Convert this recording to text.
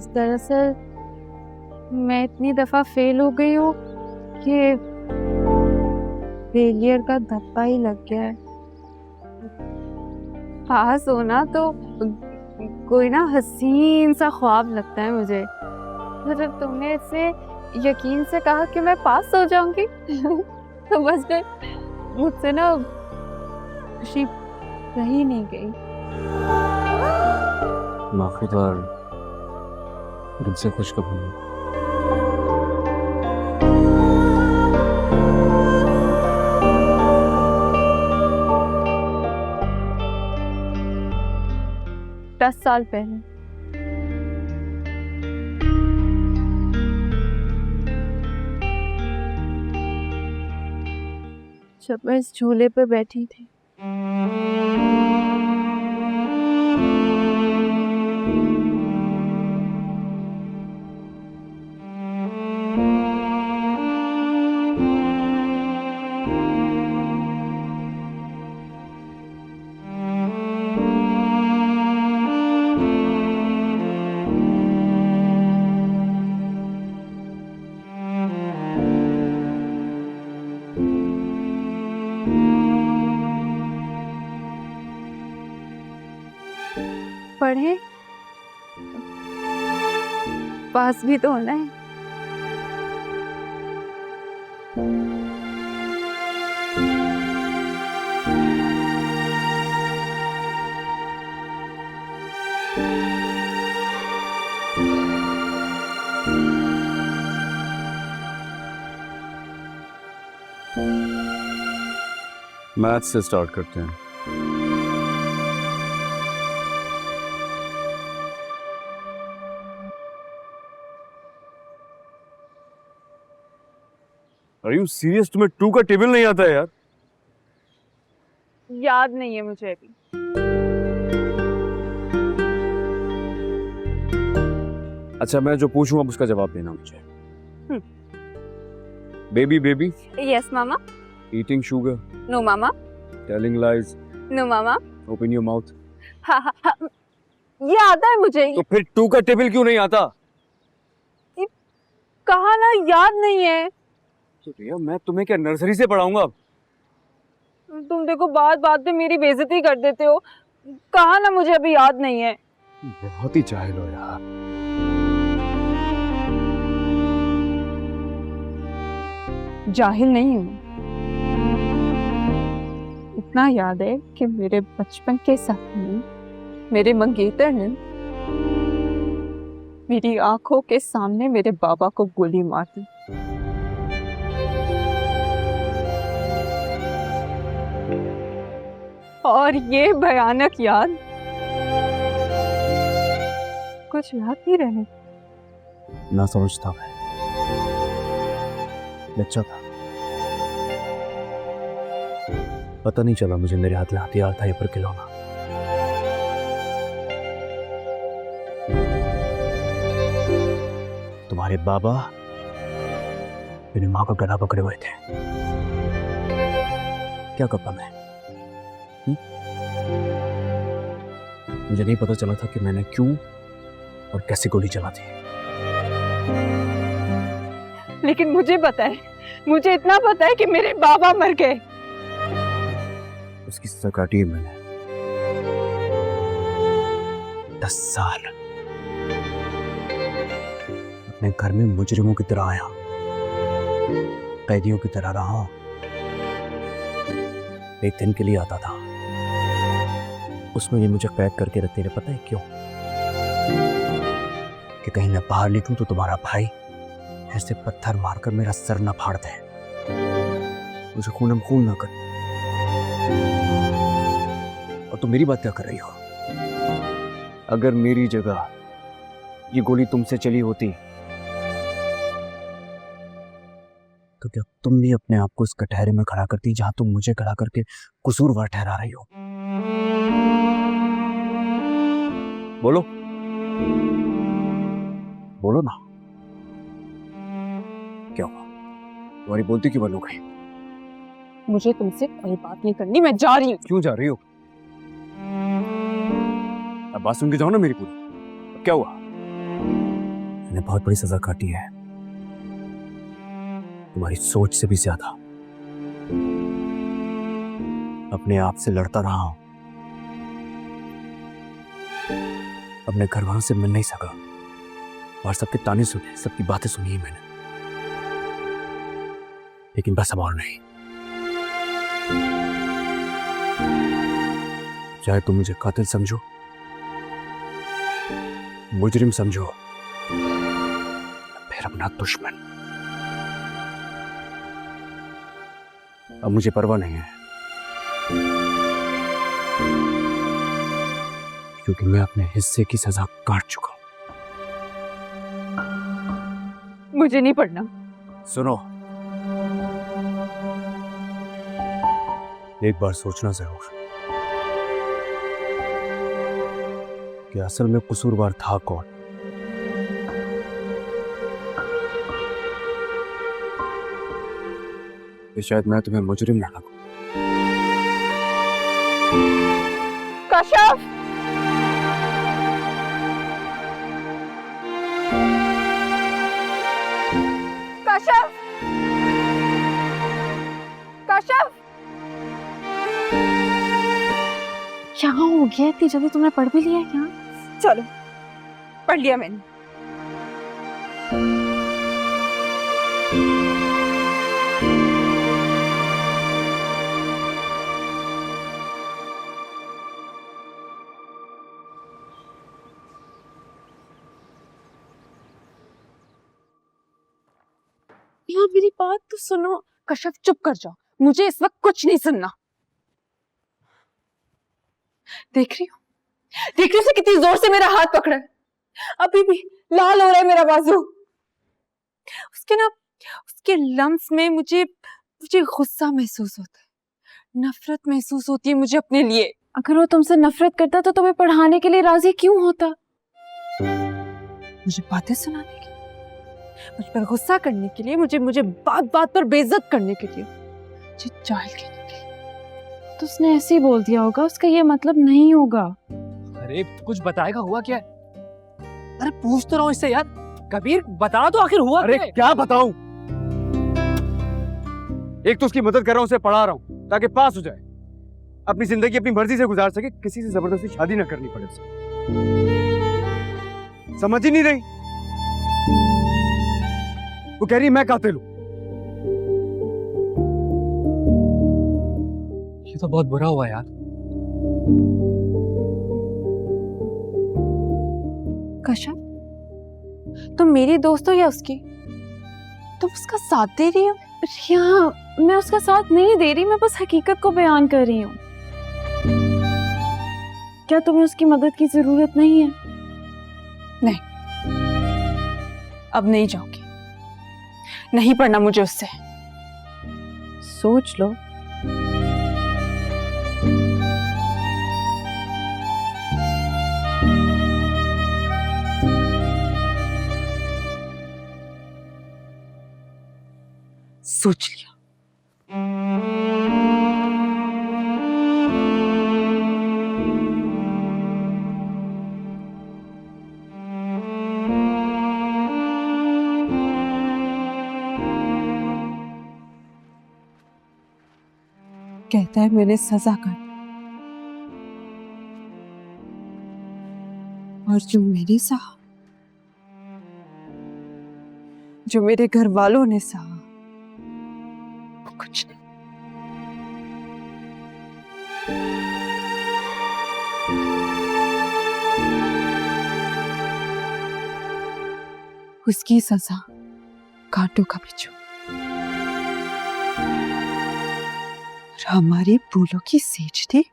दरअसल मैं इतनी दफा फेल हो गई हूँ कि फेलियर का धब्बा ही लग गया है। पास होना तो कोई ना हसीन सा ख्वाब लगता है मुझे। तो जब तुमने इससे यकीन से कहा कि मैं पास हो जाऊंगी तो बस मुझसे ना खुशी रही नहीं गई। आखिरी बार दिल से खुश कब हुई? दस साल पहले। जब मैं इस झूले पे बैठी थी। पढ़े पास भी तो होना है। मैथ से स्टार्ट करते हैं। Are you serious? तुम्हें 2 का टेबल नहीं आता है यार? याद नहीं है मुझे अभी। अच्छा, मैं जो पूछूं आप उसका जवाब देना मुझे। Baby baby. Yes mama. Eating sugar. No mama. Telling lies. No mama. Open your mouth. हाँ हाँ हाँ, ये आता है मुझे। तो फिर 2 का टेबल क्यों नहीं आता? कहा ना याद नहीं है। तो भैया मैं तुम्हें क्या नर्सरी से पढ़ाऊंगा? तुम देखो बात बात पे मेरी बेइज्जती कर देते हो। कहा ना मुझे अभी याद नहीं है। बहुत ही जाहिल हो यार। जाहिल नहीं हूँ। इतना याद है कि मेरे बचपन के साथी मेरे मंगेतर ने मेरी आंखों के सामने मेरे बाबा को गोली मार दी। और ये भयानक याद कुछ याद नहीं रहने। ना समझता मैं, बच्चा था, पता नहीं चला मुझे मेरे हाथ में हथियार था या फिर खिलौना। तुम्हारे बाबा मेरी माँ का गला पकड़े हुए थे। क्या करता मैं? मुझे नहीं पता चला था कि मैंने क्यों और कैसे गोली चला थी। लेकिन मुझे पता है, मुझे इतना पता है कि मेरे बाबा मर गए। उसकी सजा काटी है मैंने। 10 साल अपने घर में मुजरिमों की तरह आया, कैदियों की तरह रहा। एक दिन के लिए आता था, उसमें भी मुझे कैद करके रखते रहे। पता है क्यों? कि कहीं मैं बाहर निकलूं तो तुम्हारा भाई ऐसे पत्थर मारकर मेरा सर न फाड़ दे, मुझे खूनम खून ना कर। और तुम मेरी बात क्या कर रही हो? अगर मेरी जगह ये गोली तुमसे चली होती तो क्या तुम भी अपने आप को इस कटहरे में खड़ा करती जहां तुम मुझे खड़ा करके कसूरवार ठहरा रही हो? बोलो बोलो ना। क्या हुआ? तुम्हारी बोलती क्यों बंद हो गई? मुझे तुमसे कोई बात नहीं करनी, मैं जा रही हूँ। क्यों जा रही हो? अब बात सुन के जाओ ना मेरी पूरी। क्या हुआ? मैंने बहुत बड़ी सजा काटी है, तुम्हारी सोच से भी ज्यादा। अपने आप से लड़ता रहा हूं, अपने घर वालों से मिल नहीं सका और सबके ताने सुने, सबकी बातें सुनी ही मैंने, लेकिन बस अब और नहीं। चाहे तुम मुझे कातिल समझो, मुजरिम समझो, फिर अपना दुश्मन, अब मुझे परवाह नहीं है, क्योंकि मैं अपने हिस्से की सजा काट चुका हूं। मुझे नहीं पढ़ना। सुनो, एक बार सोचना जरूर कि असल में कसूरवार था कौन। ये शायद मैं तुम्हें मुजरिम ना लगूं। कश्यप! कश्यप! कश्यप! क्या हो गया? इतनी जल्दी तुमने पढ़ भी लिया क्या? चलो, पढ़ लिया मैंने। यार मेरी बात तो सुनो। कश्यप चुप कर जाओ, मुझे इस वक्त कुछ नहीं सुनना। देख रही हो उसे कितनी जोर से मेरा हाथ पकड़ा है, अभी भी लाल हो रहा है मेरा बाजू। उसके लम्स में मुझे गुस्सा महसूस होता है, नफरत महसूस होती है मुझे अपने लिए। अगर वो तुमसे नफरत करता तो तुम्हें पढ़ाने के लिए राजी क्यों होता? मुझे बातें सुनाने के लिए, मुझ पर गुस्सा करने के लिए, मुझे बात बात पर बेइज्जत करने के लिए, मुझे जाहिल कहने के लिए। तो उसने ऐसे ही बोल दिया होगा, उसका ये मतलब नहीं होगा। अरे कुछ बताएगा हुआ क्या है? अरे पूछ तो रहा हूँ इससे यार। कबीर बता दो आखिर हुआ अरे क्या है? क्या बताऊं? एक तो उसकी मदद कर रहा हूं, उसे पढ़ा रहा हूं ताकि पास हो जाए, अपनी जिंदगी अपनी मर्जी से गुजार सके, किसी से जबरदस्ती शादी ना करनी पड़े उसे। समझ ही नहीं रही। वो कह रही है मैं कातिल हूं। ये तो बहुत बुरा हुआ यार। कश्यप, तुम मेरी दोस्त हो या उसकी? तुम उसका साथ दे रही हो? या मैं उसका साथ नहीं दे रही, मैं बस हकीकत को बयान कर रही हूँ। क्या तुम्हें उसकी मदद की जरूरत नहीं है? नहीं, अब नहीं जाऊंगी, नहीं पढ़ना मुझे उससे। सोच लो। सोच लिया। कहता है मैंने सजा काटी, और जो मेरे सहा, जो मेरे घर वालों ने सहा, वो कुछ नहीं। उसकी सजा कांटों का बिच्छू, और हमारे फूलों की सेज थी